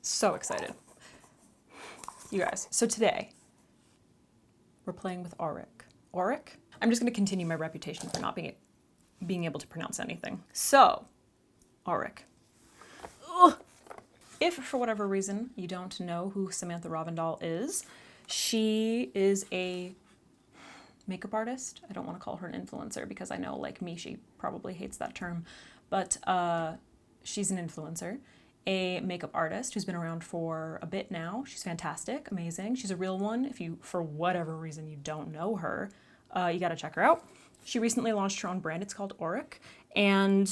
So excited. You guys, so today we're playing with Auric. Auric? I'm just gonna continue my reputation for not being able to pronounce anything. So, Auric. Ugh. If for whatever reason you don't know who Samantha Ravindal is, she is a makeup artist. I don't want to call her an influencer because I know, like me, she probably hates that term, but she's an influencer, a makeup artist who's been around for a bit now. She's fantastic, amazing. She's a real one. If you, for whatever reason, you don't know her, you gotta check her out. She recently launched her own brand. It's called Auric, and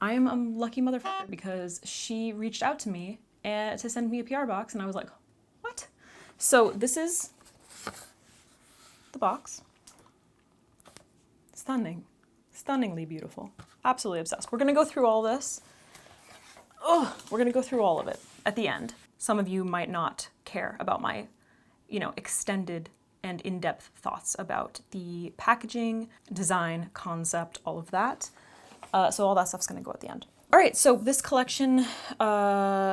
I'm a lucky motherfucker because she reached out to me to send me a PR box, and I was like, what? So this is the box. Stunning. Stunningly beautiful. Absolutely obsessed. We're gonna go through all this. Oh, we're gonna go through all of it at the end. Some of you might not care about my, extended and in-depth thoughts about the packaging, design, concept, all of that. So all that stuff's gonna go at the end. All right, so this collection,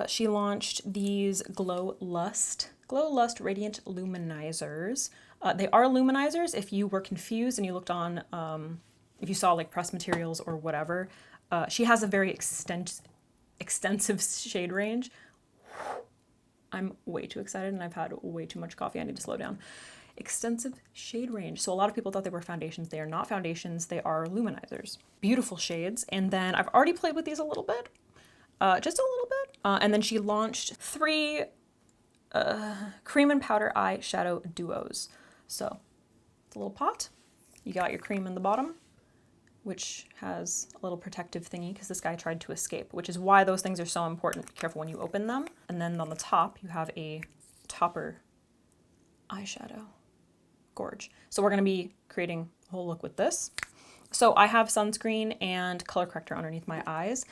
she launched these Glow Lust Radiant Luminizers. They are luminizers. If you were confused and you looked on, if you saw like press materials or whatever, she has a very extensive shade range. I'm way too excited and I've had way too much coffee. I need to slow down. Extensive shade range. So a lot of people thought they were foundations. They are not foundations. They are luminizers. Beautiful shades. And then I've already played with these a little bit, just a little bit. And then she launched 3 cream and powder eyeshadow duos. So it's a little pot. You got your cream in the bottom, which has a little protective thingy because this guy tried to escape, which is why those things are so important. Be careful when you open them. And then on the top, you have a topper eyeshadow. Gorge. So we're going to be creating a whole look with this. So I have sunscreen and color corrector underneath my eyes.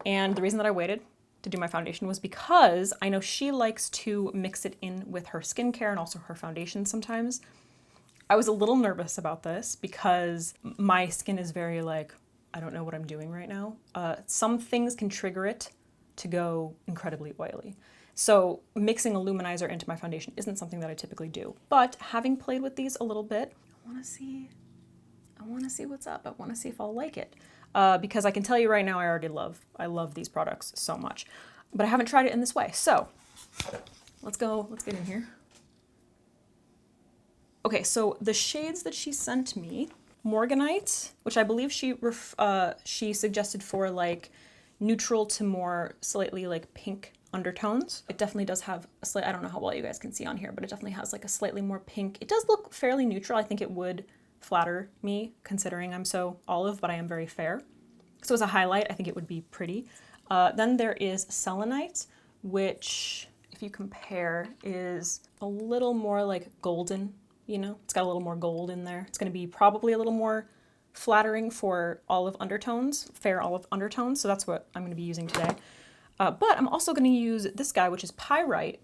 And the reason that I waited to do my foundation was because I know she likes to mix it in with her skincare and also her foundation sometimes. I was a little nervous about this because my skin is very like, I don't know what I'm doing right now. Some things can trigger it to go incredibly oily. So mixing a luminizer into my foundation isn't something that I typically do. But having played with these a little bit, I want to see what's up. I want to see if I'll like it. Because I can tell you right now, I love these products so much. But I haven't tried it in this way. So let's get in here. Okay, so the shades that she sent me, Morganite, which I believe she suggested for like neutral to more slightly like pink undertones. It definitely does have a slight, I don't know how well you guys can see on here, but it definitely has like a slightly more pink. It does look fairly neutral. I think it would flatter me considering I'm so olive, but I am very fair. So as a highlight, I think it would be pretty. Then there is Selenite, which if you compare is a little more like golden, it's got a little more gold in there. It's gonna be probably a little more flattering for olive undertones, fair olive undertones. So that's what I'm gonna be using today. But I'm also going to use this guy, which is Pyrite,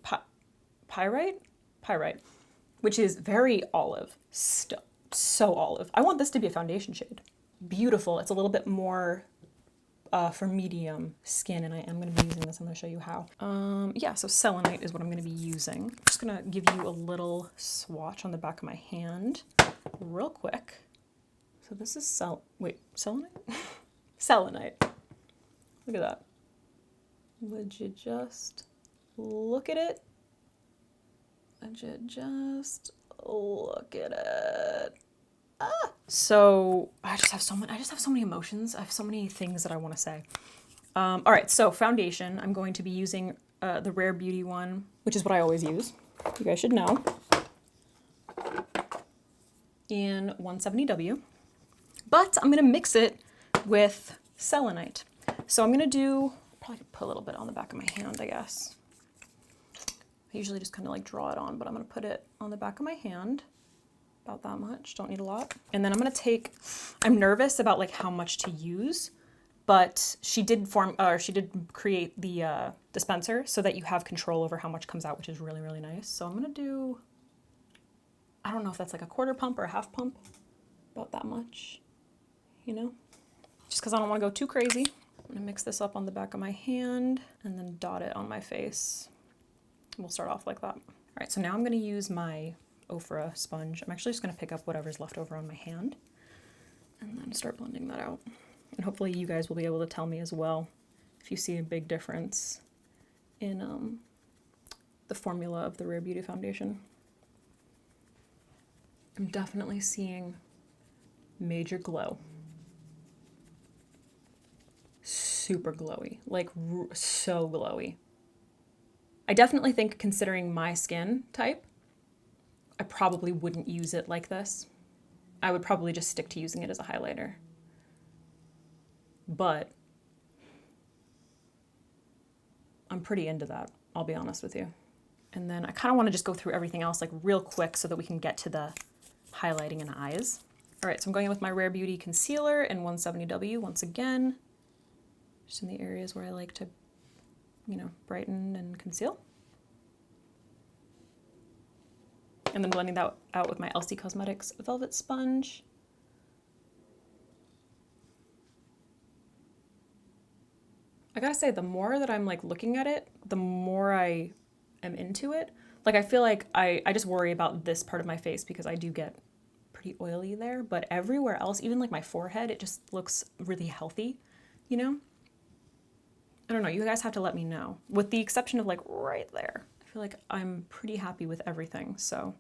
which is very olive, so olive. I want this to be a foundation shade. Beautiful. It's a little bit more for medium skin, and I am going to be using this. I'm going to show you how. Yeah, so Selenite is what I'm going to be using. I'm just going to give you a little swatch on the back of my hand real quick. So this is Selenite? Selenite. Look at that. Would you just look at it? Would you just look at it? Ah! So I just have so many emotions. I have so many things that I want to say. All right, so foundation. I'm going to be using the Rare Beauty one, which is what I always use. You guys should know. In 170W. But I'm going to mix it with Selenite. So I'm going to do... Probably could put a little bit on the back of my hand, I guess. I usually just kind of like draw it on, but I'm going to put it on the back of my hand. About that much. Don't need a lot. And then I'm going to take, I'm nervous about like how much to use, but she did create the dispenser so that you have control over how much comes out, which is really, really nice. So I'm going to do, I don't know if that's like a quarter pump or a half pump. About that much, just because I don't want to go too crazy. I'm gonna mix this up on the back of my hand and then dot it on my face. We'll start off like that. All right, so now I'm gonna use my Ofra sponge. I'm actually just gonna pick up whatever's left over on my hand and then start blending that out. And hopefully you guys will be able to tell me as well if you see a big difference in the formula of the Rare Beauty foundation. I'm definitely seeing major glow. Super glowy, like so glowy. I definitely think, considering my skin type, I probably wouldn't use it like this. I would probably just stick to using it as a highlighter. But I'm pretty into that, I'll be honest with you. And then I kind of want to just go through everything else like real quick so that we can get to the highlighting and eyes. All right, so I'm going in with my Rare Beauty concealer in 170W once again, just in the areas where I like to, you know, brighten and conceal. And then blending that out with my Auric Cosmetics Velvet Sponge. I gotta say, the more that I'm like looking at it, the more I am into it. Like I feel like I just worry about this part of my face because I do get pretty oily there, but everywhere else, even like my forehead, it just looks really healthy, you know? I don't know, you guys have to let me know. With the exception of like right there, I feel like I'm pretty happy with everything, so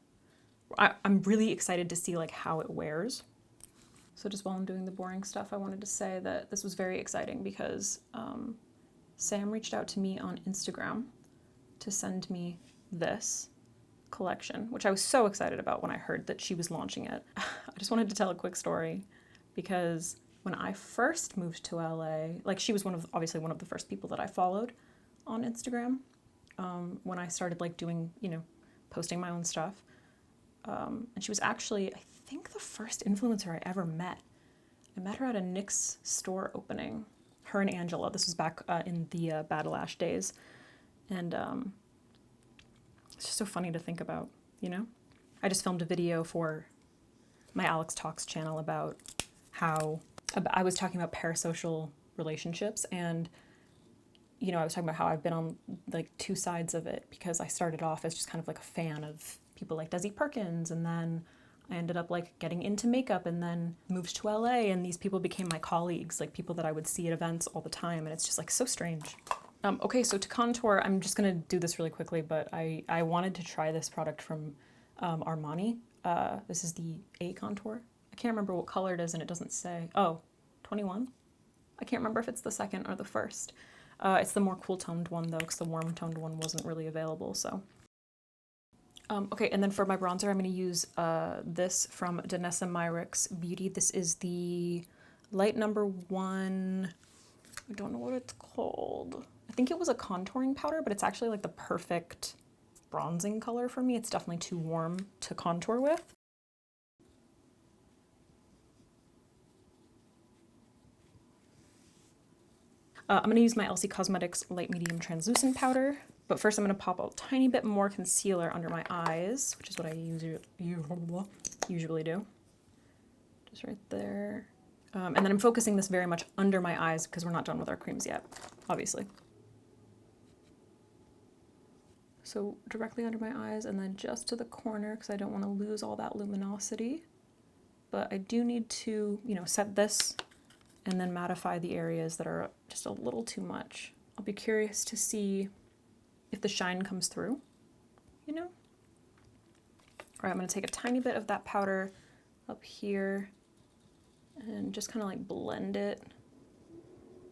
I'm really excited to see like how it wears. So just while I'm doing the boring stuff, I wanted to say that this was very exciting because Sam reached out to me on Instagram to send me this collection, which I was so excited about when I heard that she was launching it. I just wanted to tell a quick story because when I first moved to LA, like she was obviously one of the first people that I followed on Instagram when I started like doing, you know, posting my own stuff. And she was actually, I think, the first influencer I ever met. I met her at a NYX store opening. Her and Angela. This was back in the Badro Lash days. And it's just so funny to think about, you know? I just filmed a video for my Alex Talks channel about how I was talking about parasocial relationships, and you know, I was talking about how I've been on like two sides of it because I started off as just kind of like a fan of people like Desi Perkins, and then I ended up like getting into makeup and then moved to LA, and these people became my colleagues, like people that I would see at events all the time, and it's just like so strange. Okay, so to contour, I'm just gonna do this really quickly, but I wanted to try this product from Armani. This is the A contour. I can't remember what color it is, and it doesn't say. Oh, 21? I can't remember if it's the second or the first. It's the more cool toned one though, because the warm toned one wasn't really available, so. Okay, and then for my bronzer, I'm gonna use this from Danessa Myricks Beauty. This is the light number 1. I don't know what it's called. I think it was a contouring powder, but it's actually like the perfect bronzing color for me. It's definitely too warm to contour with. I'm gonna use my Auric Cosmetics Light Medium Translucent Powder, but first I'm gonna pop a tiny bit more concealer under my eyes, which is what I usually do. Just right there. And then I'm focusing this very much under my eyes because we're not done with our creams yet, obviously. So directly under my eyes and then just to the corner because I don't want to lose all that luminosity. But I do need to, you know, set this and then mattify the areas that are just a little too much. I'll be curious to see if the shine comes through, you know? All right, I'm gonna take a tiny bit of that powder up here and just kind of like blend it.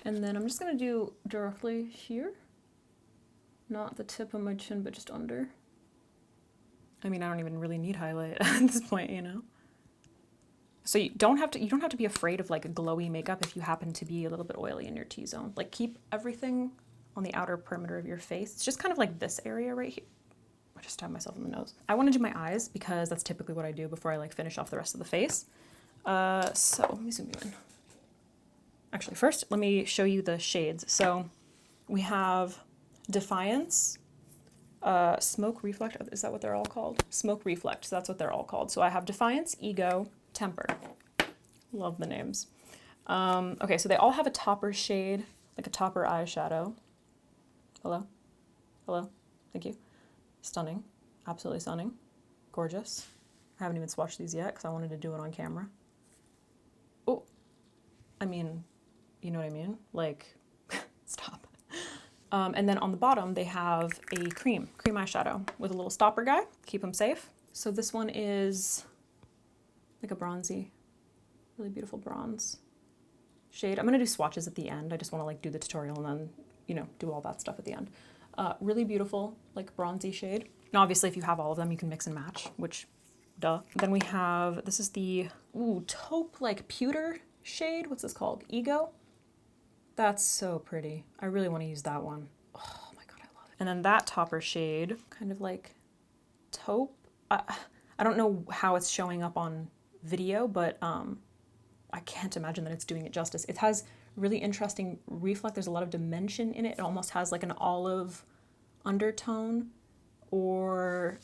And then I'm just gonna do directly here. Not the tip of my chin, but just under. I mean, I don't even really need highlight at this point, you know? So you don't have to be afraid of like a glowy makeup if you happen to be a little bit oily in your T-zone. Like keep everything on the outer perimeter of your face. It's just kind of like this area right here. I just stabbed myself in the nose. I want to do my eyes because that's typically what I do before I like finish off the rest of the face. So let me zoom you in. Actually, first let me show you the shades. So we have Defiance, Smoke Reflect. Is that what they're all called? Smoke Reflect. So that's what they're all called. So I have Defiance, Ego, Temper. Love the names. Okay, so they all have a topper shade like a topper eyeshadow. Hello? Hello? Thank you. Stunning. Absolutely stunning. Gorgeous. I haven't even swatched these yet because I wanted to do it on camera. Oh, I mean, you know what I mean? Like, stop. And then on the bottom, they have a cream eyeshadow with a little stopper guy. Keep them safe. So this one is like a bronzy, really beautiful bronze shade. I'm gonna do swatches at the end. I just wanna like do the tutorial and then, you know, do all that stuff at the end. Really beautiful, like bronzy shade. And obviously if you have all of them, you can mix and match, which, duh. Then we have, this is the, taupe like pewter shade. What's this called? Ego? That's so pretty. I really wanna use that one. Oh my God, I love it. And then that topper shade, kind of like taupe. I don't know how it's showing up on video, but I can't imagine that it's doing it justice. It has really interesting reflect. There's a lot of dimension in it. It almost has like an olive undertone or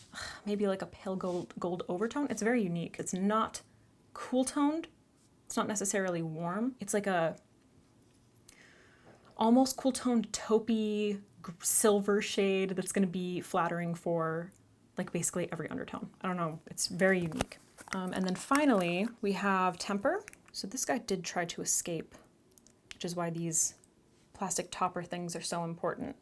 maybe like a pale gold overtone. It's very unique. It's not cool toned. It's not necessarily warm. It's like a almost cool toned taupey silver shade that's going to be flattering for like basically every undertone. I don't know. It's very unique. And then finally we have Temper. So this guy did try to escape, which is why these plastic topper things are so important.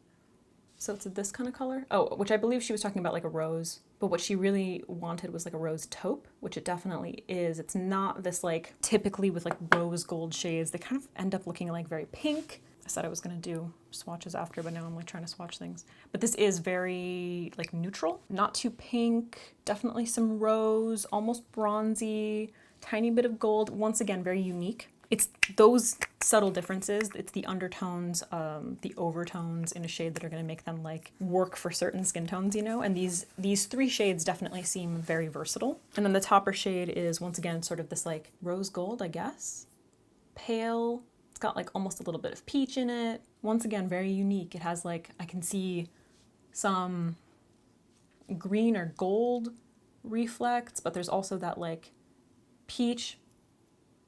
So it's this kind of color. Oh, which I believe she was talking about like a rose, but what she really wanted was like a rose taupe, which it definitely is. It's not this like typically with like rose gold shades. They kind of end up looking like very pink. I said I was gonna do swatches after, but now I'm like trying to swatch things. But this is very like neutral, not too pink, definitely some rose, almost bronzy, tiny bit of gold. Once again, very unique. It's those subtle differences. It's the undertones, the overtones in a shade that are gonna make them like work for certain skin tones, you know? And these three shades definitely seem very versatile. And then the topper shade is once again, sort of this like rose gold, I guess. Pale. It's got like almost a little bit of peach in it. Once again, very unique. It has like, I can see some green or gold reflects, but there's also that like peach.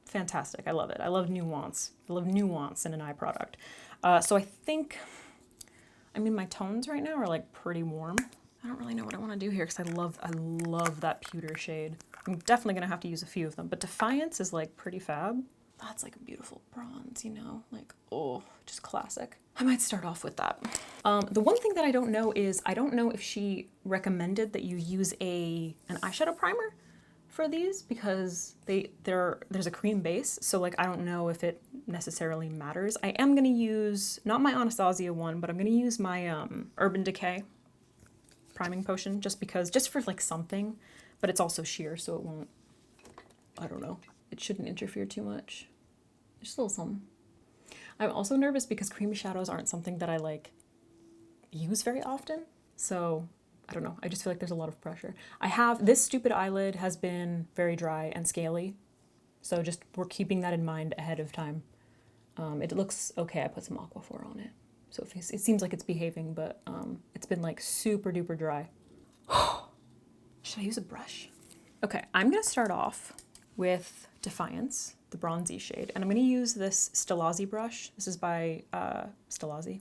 Fantastic. I love it. I love nuance. I love nuance in an eye product. So I think, I mean, my tones right now are like pretty warm. I don't really know what I want to do here because I love that pewter shade. I'm definitely going to have to use a few of them, but Defiance is like pretty fab. That's like a beautiful bronze, you know, like, oh, just classic. I might start off with that. The one thing that I don't know is, I don't know if she recommended that you use an eyeshadow primer for these because there's a cream base. So like, I don't know if it necessarily matters. I am gonna use, not my Anastasia one, but I'm gonna use my Urban Decay priming potion just for like something, but it's also sheer, so it won't, I don't know. It shouldn't interfere too much. Just a little something. I'm also nervous because creamy shadows aren't something that I like use very often. So I don't know. I just feel like there's a lot of pressure. This stupid eyelid has been very dry and scaly. So just we're keeping that in mind ahead of time. It looks okay. I put some Aquaphor on it. So it seems like it's behaving, but it's been like super duper dry. Should I use a brush? Okay, I'm gonna start off with Defiance, the bronzy shade. And I'm gonna use this Stilazzi brush. This is by Stilazzi.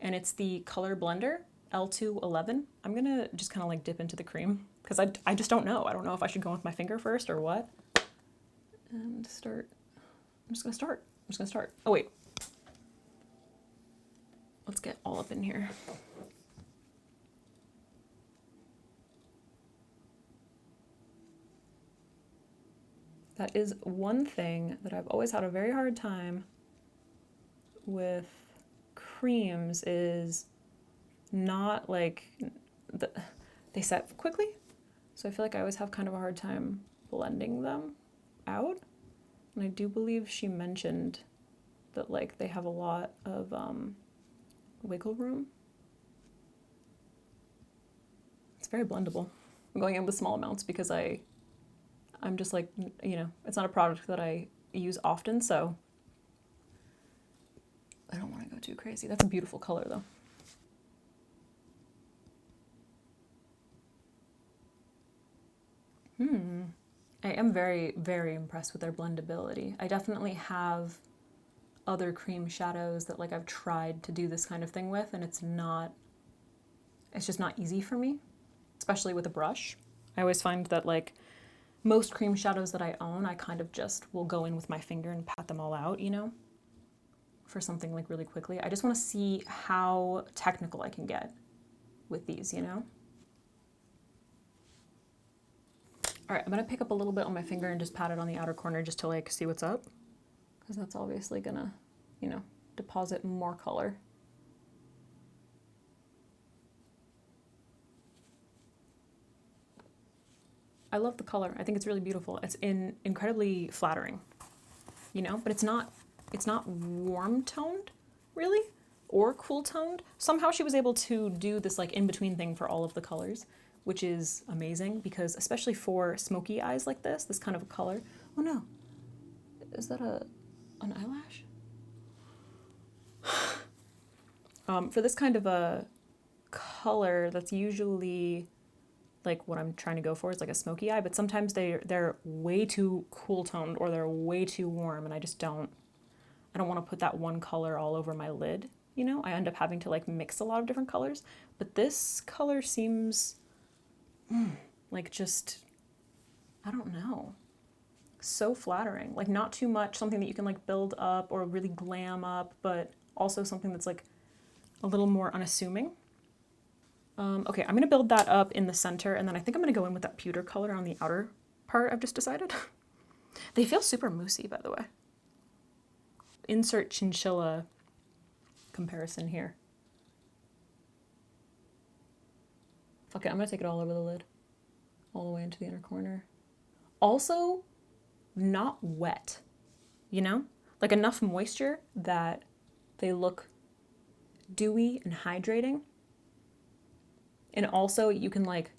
And it's the Color Blender L211. I'm gonna just kind of like dip into the cream because I just don't know. I don't know if I should go with my finger first or what. And start. I'm just gonna start. Oh wait. Let's get all up in here. That is one thing that I've always had a very hard time with creams is not like, they set quickly. So I feel like I always have kind of a hard time blending them out. And I do believe she mentioned that like they have a lot of wiggle room. It's very blendable. I'm going in with small amounts because I'm just like, you know, it's not a product that I use often, so I don't want to go too crazy. That's a beautiful color though. I am very, very impressed with their blendability. I definitely have other cream shadows that like I've tried to do this kind of thing with, and it's just not easy for me, especially with a brush. I always find that like most cream shadows that I own, I kind of just will go in with my finger and pat them all out, you know, for something like really quickly. I just want to see how technical I can get with these, you know? All right, I'm gonna pick up a little bit on my finger and just pat it on the outer corner just to like see what's up, because that's obviously gonna, you know, deposit more color. I love the color. I think it's really beautiful. It's incredibly flattering, you know, but it's not warm toned really, or cool toned. Somehow she was able to do this like in between thing for all of the colors, which is amazing, because especially for smoky eyes like this kind of a color. Oh no, is that an eyelash? For this kind of a color that's usually like what I'm trying to go for is like a smoky eye, but sometimes they're way too cool toned or they're way too warm, and I don't want to put that one color all over my lid, you know? I end up having to like mix a lot of different colors, but this color seems like just, I don't know, so flattering. Like not too much, something that you can like build up or really glam up, but also something that's like a little more unassuming. Okay, I'm gonna build that up in the center, and then I think I'm gonna go in with that pewter color on the outer part, I've just decided. They feel super moussey, by the way. Insert chinchilla comparison here. Fuck it, I'm gonna take it all over the lid. All the way into the inner corner. Also, not wet, you know? Like enough moisture that they look dewy and hydrating. And also you can like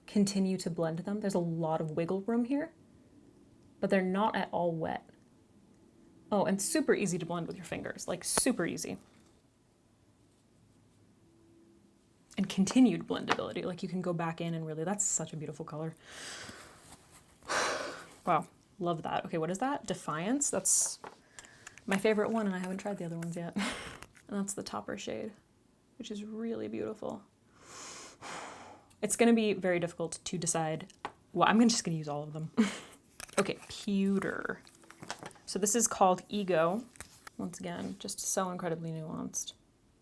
continue to blend them. There's a lot of wiggle room here, but they're not at all wet. Oh, and super easy to blend with your fingers, like super easy. And continued blendability, like you can go back in and really, that's such a beautiful color. Wow, love that. Okay, what is that? Defiance? That's my favorite one, and I haven't tried the other ones yet. And that's the topper shade, which is really beautiful. It's gonna be very difficult to decide. Well, I'm just gonna use all of them. Okay, pewter. So this is called Ego. Once again, just so incredibly nuanced.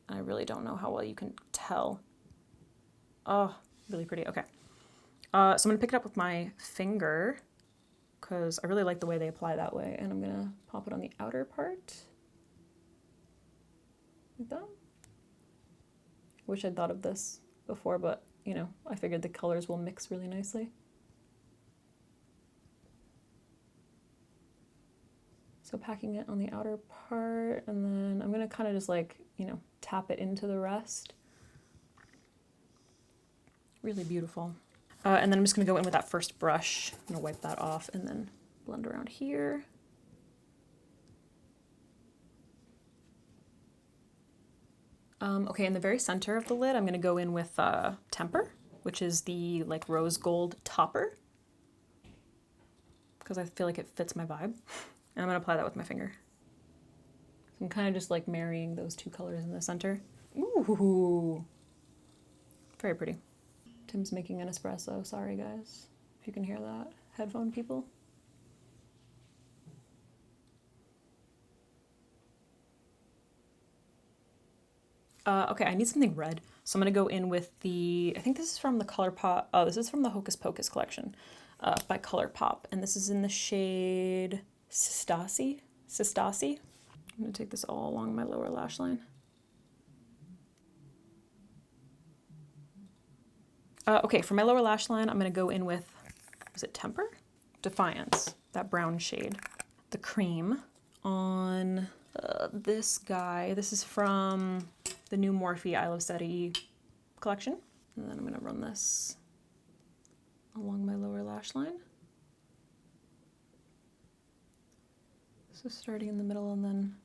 I really don't know how well you can tell. Oh, really pretty. Okay. So I'm gonna pick it up with my finger because I really like the way they apply that way, and I'm gonna pop it on the outer part. Like that. Wish I'd thought of this before, but you know, I figured the colors will mix really nicely. So packing it on the outer part, and then I'm gonna kind of just like, you know, tap it into the rest. Really beautiful. And then I'm just gonna go in with that first brush. I'm gonna wipe that off and then blend around here. Okay, in the very center of the lid, I'm gonna go in with Temper, which is the like rose gold topper, because I feel like it fits my vibe. And I'm gonna apply that with my finger. So I'm kind of just like marrying those two colors in the center. Ooh, very pretty. Tim's making an espresso, sorry guys, if you can hear that. Headphone people. Okay, I need something red. So I'm gonna go in with the, I think this is from the ColourPop, oh, this is from the Hocus Pocus collection by ColourPop. And this is in the shade Sistasi. I'm gonna take this all along my lower lash line. Okay, for my lower lash line, I'm gonna go in with, is it Temper? Defiance, that brown shade. The cream on this guy. This is from the new Morphe I Love Steady collection. And then I'm gonna run this along my lower lash line. So starting in the middle and then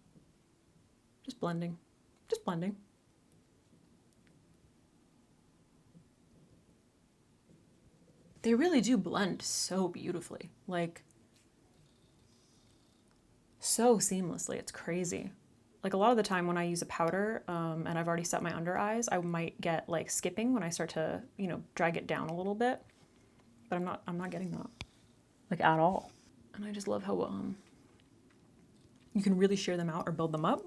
just blending, just blending. They really do blend so beautifully, like so seamlessly. It's crazy. Like a lot of the time when I use a powder and I've already set my under eyes, I might get like skipping when I start to, you know, drag it down a little bit. But I'm not getting that, like, at all. And I just love how you can really sheer them out or build them up.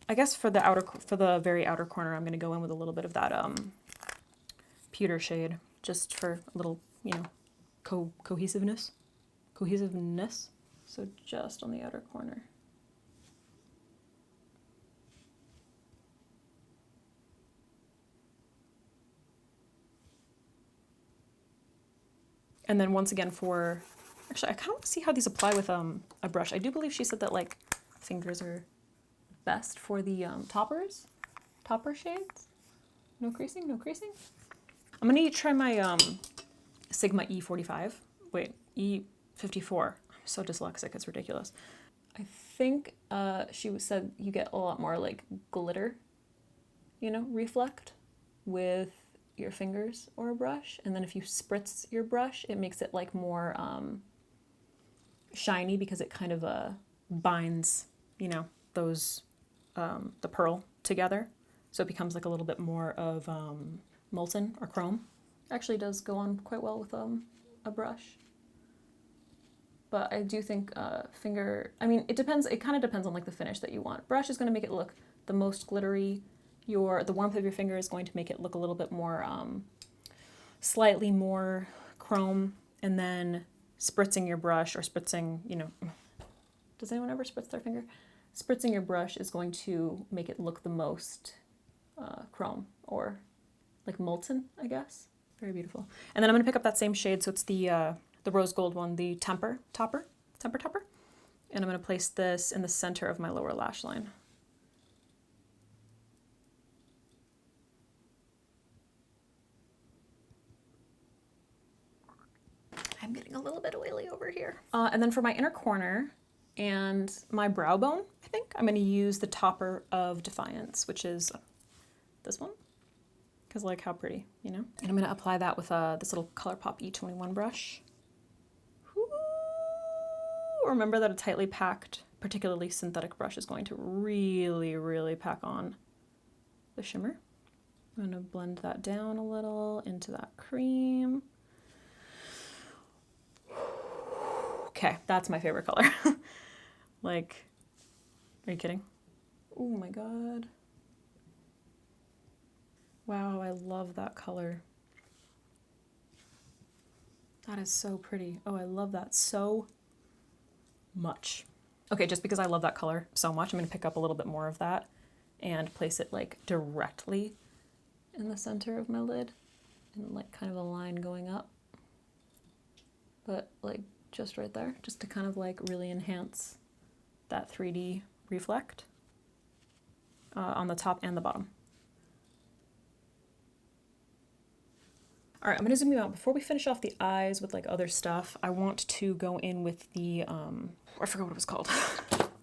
I guess for the very outer corner, I'm going to go in with a little bit of that pewter shade, just for a little, you know, cohesiveness. So just on the outer corner. And then once again actually I kind of want to see how these apply with a brush. I do believe she said that like fingers are best for the topper shades. No creasing, no creasing. I'm gonna try my Sigma E45. Wait, E54. I'm so dyslexic, it's ridiculous. I think she said you get a lot more like glitter, you know, reflect with your fingers or a brush, and then if you spritz your brush, it makes it like more shiny because it kind of binds, you know, those the pearl together, so it becomes like a little bit more of molten or chrome. Actually does go on quite well with a brush. But I do think finger, I mean, it depends, it kind of depends on like the finish that you want. Brush is going to make it look the most glittery. The warmth of your finger is going to make it look a little bit more, slightly more chrome. And then spritzing your brush, or spritzing, you know, does anyone ever spritz their finger? Spritzing your brush is going to make it look the most chrome, or like molten, I guess. Very beautiful. And then I'm going to pick up that same shade, so it's the rose gold one, the temper topper. And I'm going to place this in the center of my lower lash line. I'm getting a little bit oily over here. And then for my inner corner and my brow bone, I think I'm going to use the topper of Defiance, which is this one. Because like how pretty, you know? And I'm going to apply that with this little ColourPop E21 brush. Ooh. Remember that a tightly packed, particularly synthetic brush is going to really, really pack on the shimmer. I'm going to blend that down a little into that cream. Okay, that's my favorite color. Like, are you kidding? Oh my god. Wow, I love that color. That is so pretty. Oh, I love that so much. Okay, just because I love that color so much, I'm going to pick up a little bit more of that and place it like directly in the center of my lid, and like kind of a line going up. But like just right there, just to kind of like really enhance that 3D reflect on the top and the bottom. All right, I'm gonna zoom you out. Before we finish off the eyes with like other stuff, I want to go in with the, I forgot what it was called,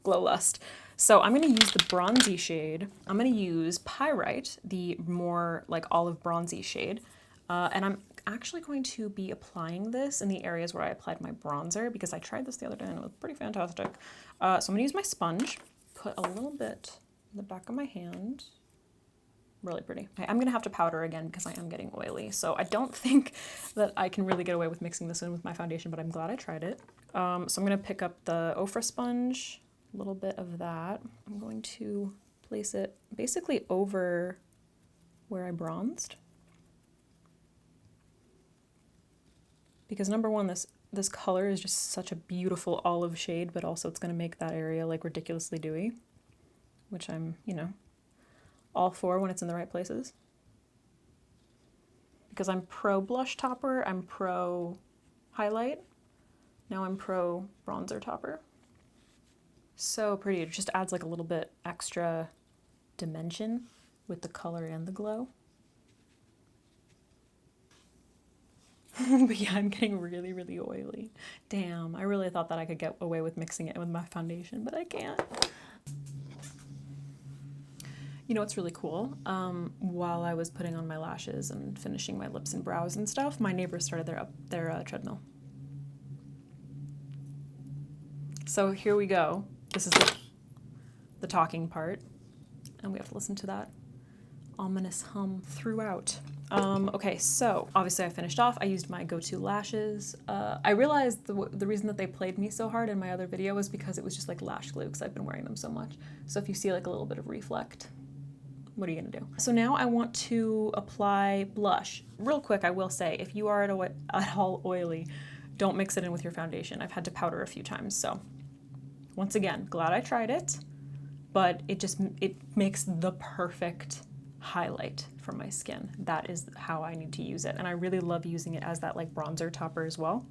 Glow Lust. So I'm gonna use the bronzy shade. I'm gonna use Pyrite, the more like olive bronzy shade. And I'm actually going to be applying this in the areas where I applied my bronzer, because I tried this the other day and it was pretty fantastic. So I'm gonna use my sponge, put a little bit in the back of my hand. Really pretty. I'm gonna have to powder again because I am getting oily. So I don't think that I can really get away with mixing this in with my foundation, but I'm glad I tried it. So I'm gonna pick up the Ofra sponge, a little bit of that. I'm going to place it basically over where I bronzed. Because number one, this color is just such a beautiful olive shade, but also it's gonna make that area like ridiculously dewy, which I'm, you know, all for when it's in the right places. Because I'm pro blush topper, I'm pro highlight, now I'm pro bronzer topper. So pretty, it just adds like a little bit extra dimension with the color and the glow. But yeah, I'm getting really, really oily. Damn, I really thought that I could get away with mixing it with my foundation, but I can't. You know what's really cool? While I was putting on my lashes and finishing my lips and brows and stuff, my neighbors started their treadmill. So here we go. This is the talking part, and we have to listen to that ominous hum throughout. Okay, so obviously I finished off. I used my go-to lashes. I realized the reason that they played me so hard in my other video was because it was just like lash glue, because I've been wearing them so much. So if you see like a little bit of reflect, what are you gonna do? So now I want to apply blush. Real quick, I will say, if you are at all oily, don't mix it in with your foundation. I've had to powder a few times, so once again, glad I tried it, but it makes the perfect highlight for my skin. That is how I need to use it, and I really love using it as that like bronzer topper as well.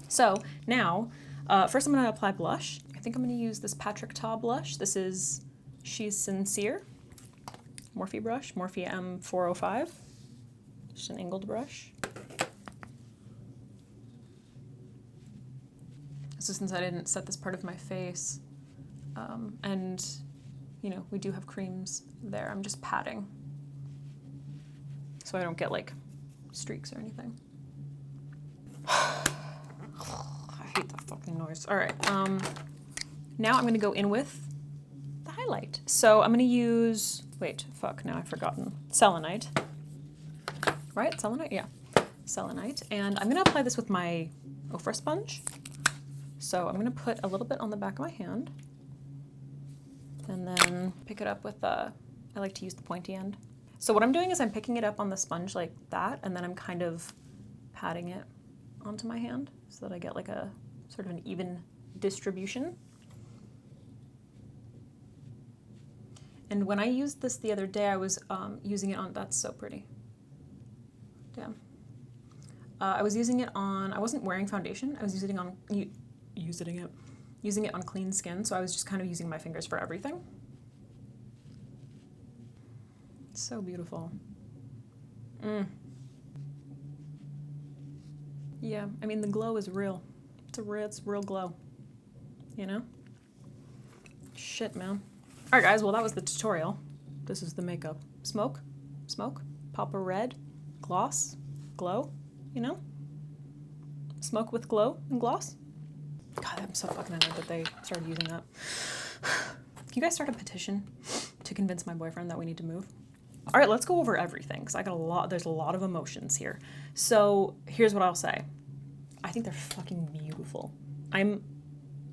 So now, first I'm gonna apply blush. I think I'm gonna use this Patrick Ta blush. This is She's Sincere Morphe brush, Morphe M405. Just an angled brush. So since I didn't set this part of my face, and you know, we do have creams there, I'm just patting so I don't get like streaks or anything. I hate that fucking noise. All right, now I'm gonna go in with the highlight. So I'm gonna use, now I've forgotten. Selenite, right? Selenite, yeah, selenite. And I'm gonna apply this with my Ofra sponge. So I'm gonna put a little bit on the back of my hand and then pick it up with I like to use the pointy end. So what I'm doing is I'm picking it up on the sponge like that, and then I'm kind of patting it onto my hand so that I get like a sort of an even distribution. And when I used this the other day, I was using it on, that's so pretty. Damn. I was using it on, I wasn't wearing foundation, I was using it on clean skin, so I was just kind of using my fingers for everything. It's so beautiful. Yeah, I mean, the glow is real. It's real glow, you know? Shit, man. All right, guys, well, that was the tutorial. This is the makeup. Smoke, pop a red, gloss, glow, you know? Smoke with glow and gloss. God, I'm so fucking annoyed that they started using that. Can you guys start a petition to convince my boyfriend that we need to move? All right, let's go over everything, because there's a lot of emotions here. So here's what I'll say. I think they're fucking beautiful. I'm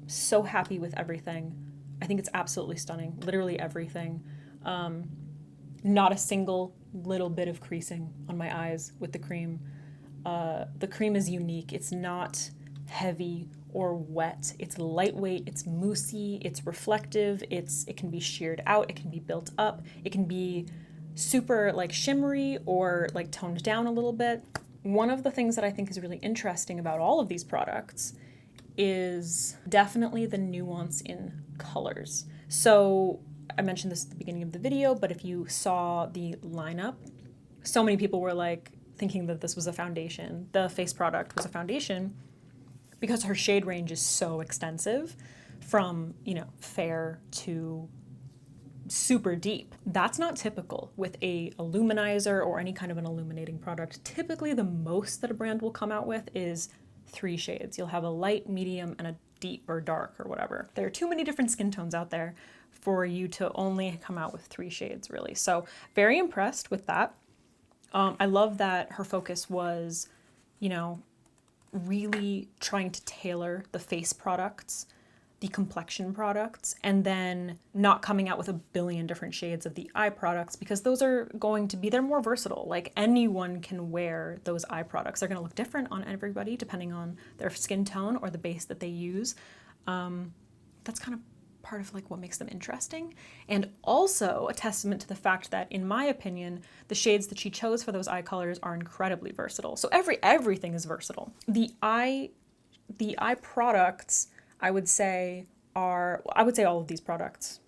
so happy with everything. I think it's absolutely stunning, literally everything. Not a single little bit of creasing on my eyes with the cream. The cream is unique. It's not heavy or wet. It's lightweight, it's moussey, it's reflective, it can be sheared out, it can be built up, it can be super like shimmery or like toned down a little bit. One of the things that I think is really interesting about all of these products is definitely the nuance in colors. So I mentioned this at the beginning of the video, but if you saw the lineup, so many people were like thinking that this was a foundation. The face product was a foundation because her shade range is so extensive, from, you know, fair to super deep. That's not typical with a illuminizer or any kind of an illuminating product. Typically the most that a brand will come out with is 3 shades. You'll have a light, medium, and a deep or dark or whatever. There are too many different skin tones out there for you to only come out with 3 shades, really. So very impressed with that. I love that her focus was, you know, really trying to tailor the face products, the complexion products, and then not coming out with a billion different shades of the eye products, because those are going to be, they're more versatile. Like, anyone can wear those eye products. They're gonna look different on everybody depending on their skin tone or the base that they use. That's kind of part of like what makes them interesting, and also a testament to the fact that, in my opinion, the shades that she chose for those eye colors are incredibly versatile. So everything is versatile. The eye products, I would say all of these products,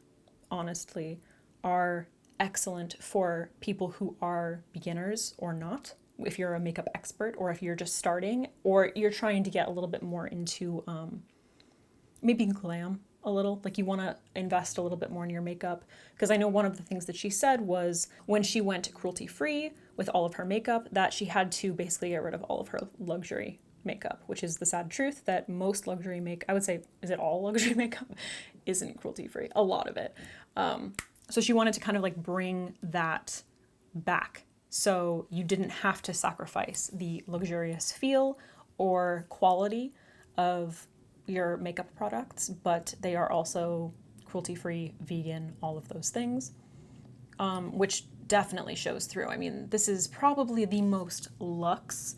honestly, are excellent for people who are beginners or not. If you're a makeup expert, or if you're just starting, or you're trying to get a little bit more into maybe glam a little, like you want to invest a little bit more in your makeup. Because I know one of the things that she said was when she went cruelty-free with all of her makeup, that she had to basically get rid of all of her luxury makeup, which is the sad truth that most luxury makeup, I would say, is it all luxury makeup? Isn't cruelty-free, a lot of it. So she wanted to kind of like bring that back. So you didn't have to sacrifice the luxurious feel or quality of your makeup products, but they are also cruelty-free, vegan, all of those things, which definitely shows through. I mean, this is probably the most luxe.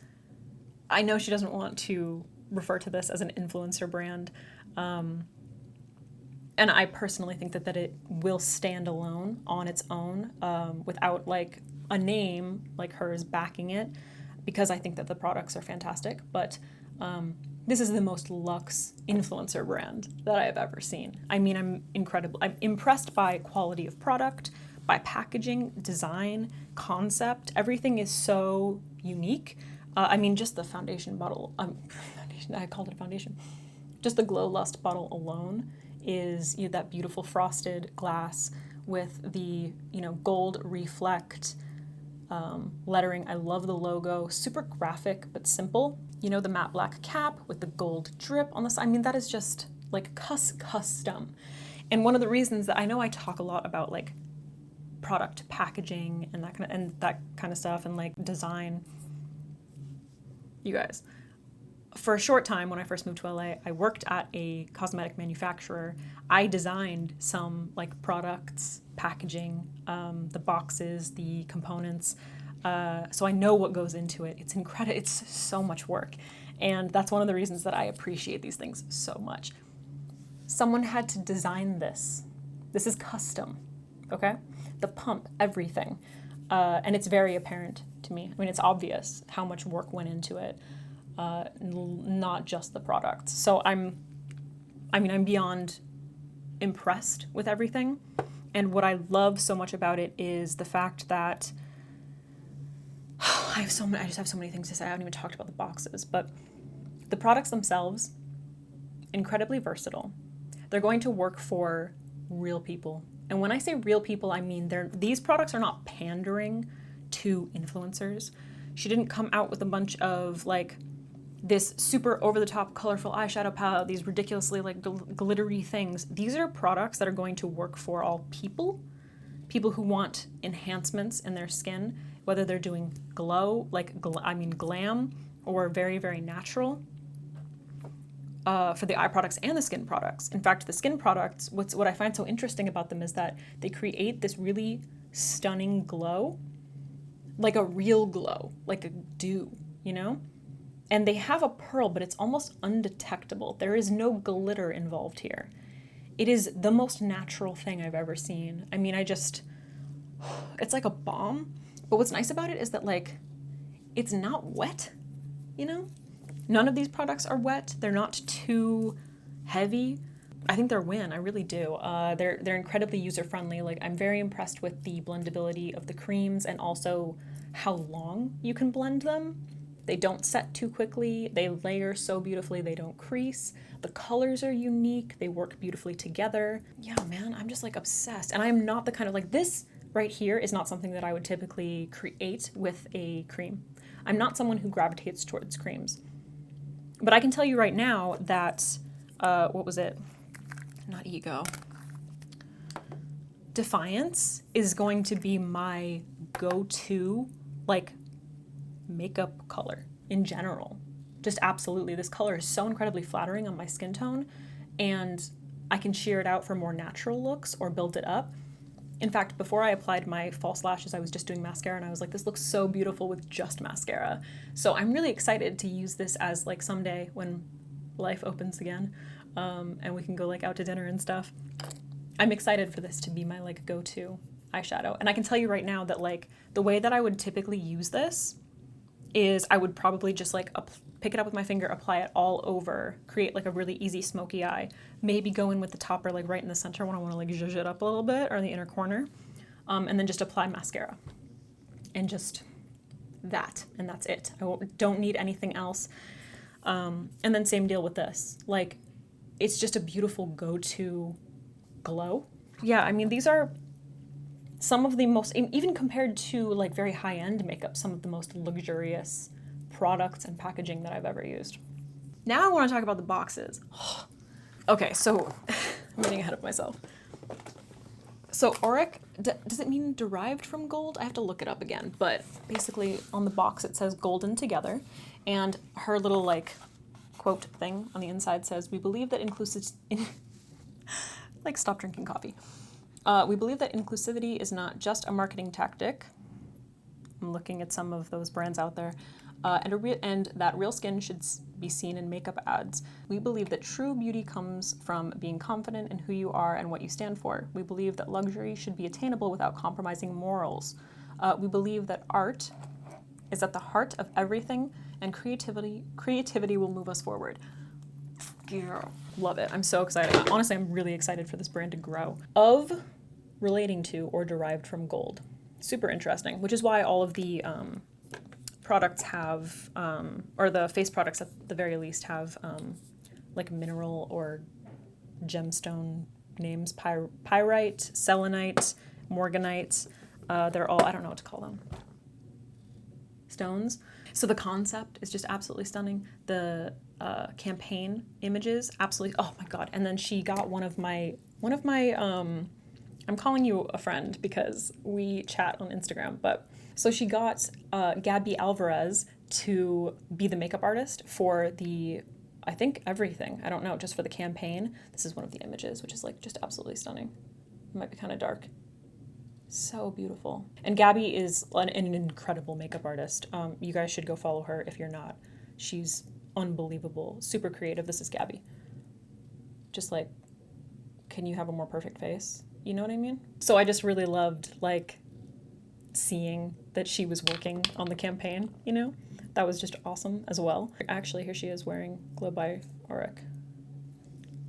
I know she doesn't want to refer to this as an influencer brand, and I personally think that it will stand alone on its own without like a name like hers backing it, because I think that the products are fantastic. But this is the most luxe influencer brand that I have ever seen. I mean, I'm impressed by quality of product, by packaging, design, concept. Everything is so unique. I mean, just the foundation bottle, I called it a foundation. Just the Glow Lust bottle alone is, you know, that beautiful frosted glass with the, you know, gold reflect lettering. I love the logo, super graphic but simple. You know, the matte black cap with the gold drip on the side. I mean, that is just like custom. And one of the reasons that I know I talk a lot about like product packaging and that kind of stuff and like design. You guys, for a short time when I first moved to LA, I worked at a cosmetic manufacturer. I designed some like products, packaging, the boxes, the components. So I know what goes into it. It's incredible. It's so much work. And that's one of the reasons that I appreciate these things so much. Someone had to design this. This is custom, okay? The pump, everything. And it's very apparent to me. I mean, it's obvious how much work went into it, not just the products. So I'm beyond impressed with everything. And what I love so much about it is the fact that I just have so many things to say. I haven't even talked about the boxes, but the products themselves, incredibly versatile. They're going to work for real people. And when I say real people, I mean these products are not pandering to influencers. She didn't come out with a bunch of like this super over-the-top colorful eyeshadow palette, these ridiculously like glittery things. These are products that are going to work for all people who want enhancements in their skin, whether they're doing glow, glam, or very, very natural. For the eye products and the skin products. In fact, the skin products, what I find so interesting about them is that they create this really stunning glow, like a real glow, like a dew, you know? And they have a pearl, but it's almost undetectable. There is no glitter involved here. It is the most natural thing I've ever seen. I mean, it's like a balm. But what's nice about it is that like, it's not wet, you know? None of these products are wet. They're not too heavy. I think they're a win. I really do. They're incredibly user-friendly. Like, I'm very impressed with the blendability of the creams and also how long you can blend them. They don't set too quickly. They layer so beautifully. They don't crease. The colors are unique. They work beautifully together. Yeah, man, I'm just like obsessed. And I am not the kind of like, this right here is not something that I would typically create with a cream. I'm not someone who gravitates towards creams. But I can tell you right now that, what was it? Not Ego. Defiance is going to be my go-to, like, makeup color in general. Just absolutely. This color is so incredibly flattering on my skin tone, and I can sheer it out for more natural looks or build it up. In fact, before I applied my false lashes, I was just doing mascara and I was like, this looks so beautiful with just mascara. So I'm really excited to use this as like someday when life opens again, and we can go like out to dinner and stuff. I'm excited for this to be my like go-to eyeshadow. And I can tell you right now that like the way that I would typically use this is I would probably just like pick it up with my finger, apply it all over, create like a really easy smoky eye, maybe go in with the topper like right in the center when I want to like zhuzh it up a little bit, or in the inner corner, and then just apply mascara. And just that, and that's it. I don't need anything else. And then same deal with this. Like, it's just a beautiful go-to glow. Yeah, I mean, these are some of the most, even compared to like very high-end makeup, some of the most luxurious products and packaging that I've ever used. Now I want to talk about the boxes. Okay, so I'm getting ahead of myself. So Auric, does it mean derived from gold? I have to look it up again, but basically on the box it says golden together, and her little like quote thing on the inside says, we believe that like stop drinking coffee. We believe that inclusivity is not just a marketing tactic. I'm looking at some of those brands out there. And that real skin should be seen in makeup ads. We believe that true beauty comes from being confident in who you are and what you stand for. We believe that luxury should be attainable without compromising morals. We believe that art is at the heart of everything, and creativity will move us forward. Yeah. Love it. I'm so excited. Honestly, I'm really excited for this brand to grow. Of, relating to, or derived from gold. Super interesting, which is why all of the products have, or the face products at the very least have like mineral or gemstone names, pyrite, selenite, morganite. They're all, I don't know what to call them. Stones. So the concept is just absolutely stunning. The campaign images, absolutely, oh my God. And then she got one of my, I'm calling you a friend because we chat on Instagram, but so she got Gabby Alvarez to be the makeup artist for the, I think everything, I don't know, just for the campaign. This is one of the images, which is like just absolutely stunning. It might be kind of dark. So beautiful. And Gabby is an incredible makeup artist. You guys should go follow her if you're not. She's unbelievable, super creative. This is Gabby. Just like, can you have a more perfect face? You know what I mean? So I just really loved like seeing that she was working on the campaign, you know? That was just awesome as well. Actually, here she is wearing Glow by Auric.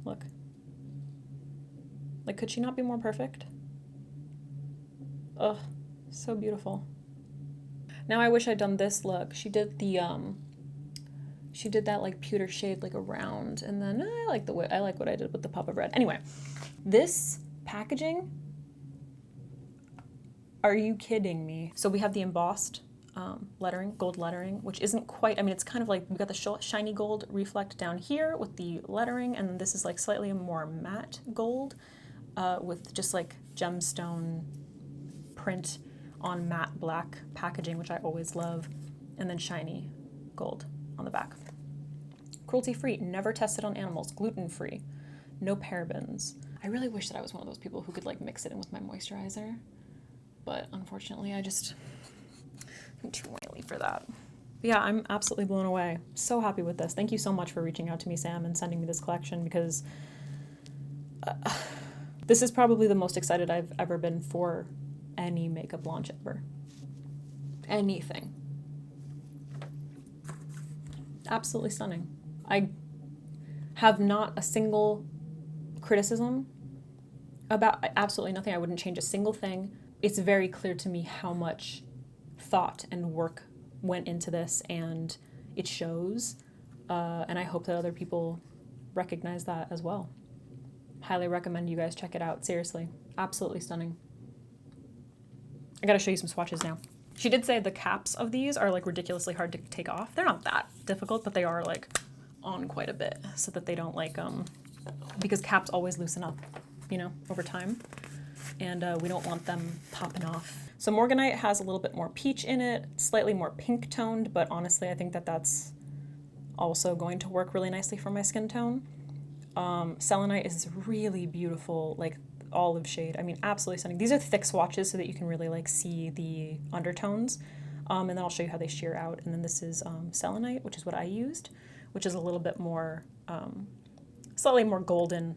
Look. Like, could she not be more perfect? Ugh, so beautiful. Now I wish I'd done this look. She did the, she did that like pewter shade like around, and then I like what I did with the pop of red. Anyway, this packaging, are you kidding me? So we have the embossed lettering, gold lettering, which isn't quite, I mean, it's kind of like, we've got the shiny gold reflect down here with the lettering, and then this is like slightly more matte gold with just like gemstone print on matte black packaging, which I always love, and then shiny gold on the back. Cruelty-free, never tested on animals, gluten-free, no parabens. I really wish that I was one of those people who could like mix it in with my moisturizer, but unfortunately I'm too oily for that. But yeah, I'm absolutely blown away. So happy with this. Thank you so much for reaching out to me, Sam, and sending me this collection, because this is probably the most excited I've ever been for any makeup launch ever. Anything. Absolutely stunning. I have not a single criticism about, absolutely nothing. I wouldn't change a single thing. It's very clear to me how much thought and work went into this, and it shows. And I hope that other people recognize that as well. Highly recommend you guys check it out. Seriously, absolutely stunning. I gotta show you some swatches now. She did say the caps of these are like ridiculously hard to take off. They're not that difficult, but they are like on quite a bit so that they don't like, because caps always loosen up, you know, over time. And we don't want them popping off. So Morganite has a little bit more peach in it, slightly more pink toned, but honestly, I think that that's also going to work really nicely for my skin tone. Selenite is really beautiful, like olive shade. I mean, absolutely stunning. These are thick swatches so that you can really like see the undertones. And then I'll show you how they sheer out. And then this is Selenite, which is what I used, which is a little bit more, slightly more golden,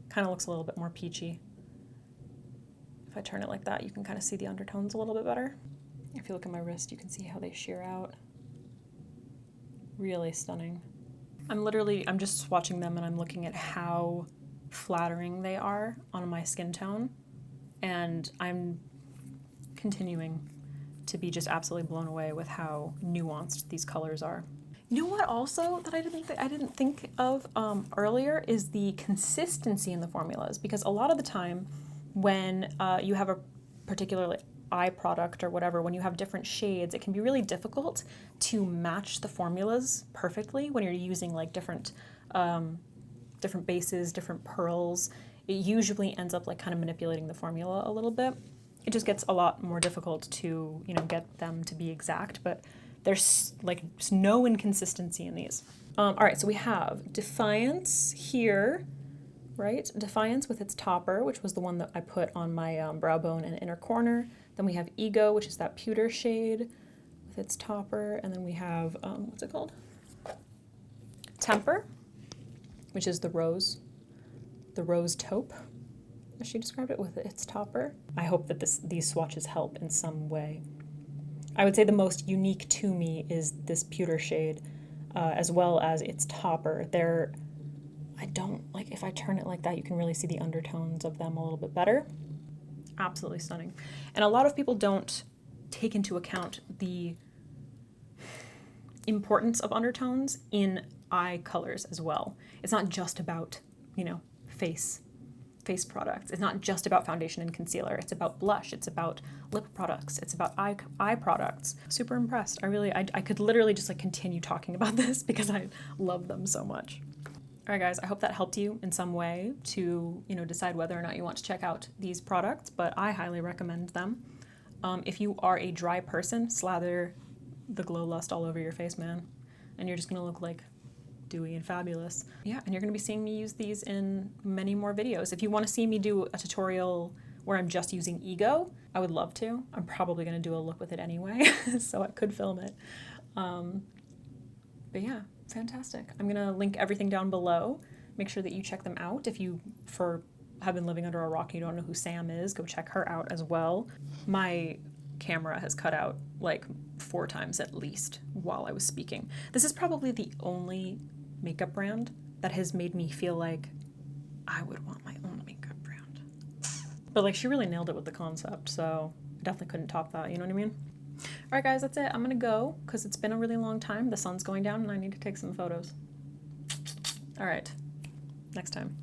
kind of looks a little bit more peachy. If I turn it like that, you can kind of see the undertones a little bit better. If you look at my wrist, you can see how they sheer out. Really stunning. I'm just swatching them and I'm looking at how flattering they are on my skin tone, and I'm continuing to be just absolutely blown away with how nuanced these colors are. You know what also that I didn't think of earlier is the consistency in the formulas, because a lot of the time when you have a particular eye product or whatever, when you have different shades, it can be really difficult to match the formulas perfectly when you're using like different bases, different pearls. It usually ends up like kind of manipulating the formula a little bit. It just gets a lot more difficult to, you know, get them to be exact, but there's like no inconsistency in these. All right, so we have Defiance here, right? Defiance with its topper, which was the one that I put on my brow bone and inner corner. Then we have Ego, which is that pewter shade with its topper. And then we have, what's it called? Temper, which is the rose taupe, as she described it, with its topper. I hope that these swatches help in some way. I would say the most unique to me is this pewter shade, as well as its topper. I don't, like, if I turn it like that, you can really see the undertones of them a little bit better. Absolutely stunning. And a lot of people don't take into account the importance of undertones in eye colors as well. It's not just about, you know, face products. It's not just about foundation and concealer. It's about blush. It's about lip products. It's about eye products. Super impressed. I could literally just like continue talking about this because I love them so much. All right, guys, I hope that helped you in some way to, you know, decide whether or not you want to check out these products, but I highly recommend them. If you are a dry person, slather the Glow Lust all over your face, man, and you're just gonna look like dewy and fabulous. Yeah, and you're gonna be seeing me use these in many more videos. If you wanna see me do a tutorial where I'm just using Ego, I would love to. I'm probably gonna do a look with it anyway, so I could film it. But yeah, fantastic. I'm gonna link everything down below. Make sure that you check them out. If you have been living under a rock and you don't know who Sam is, go check her out as well. My camera has cut out like 4 times at least while I was speaking. This is probably the only makeup brand that has made me feel like I would want my own makeup brand. But like, she really nailed it with the concept, so I definitely couldn't top that, you know what I mean? All right, guys, that's it. I'm gonna go because it's been a really long time. The sun's going down and I need to take some photos. All right, next time.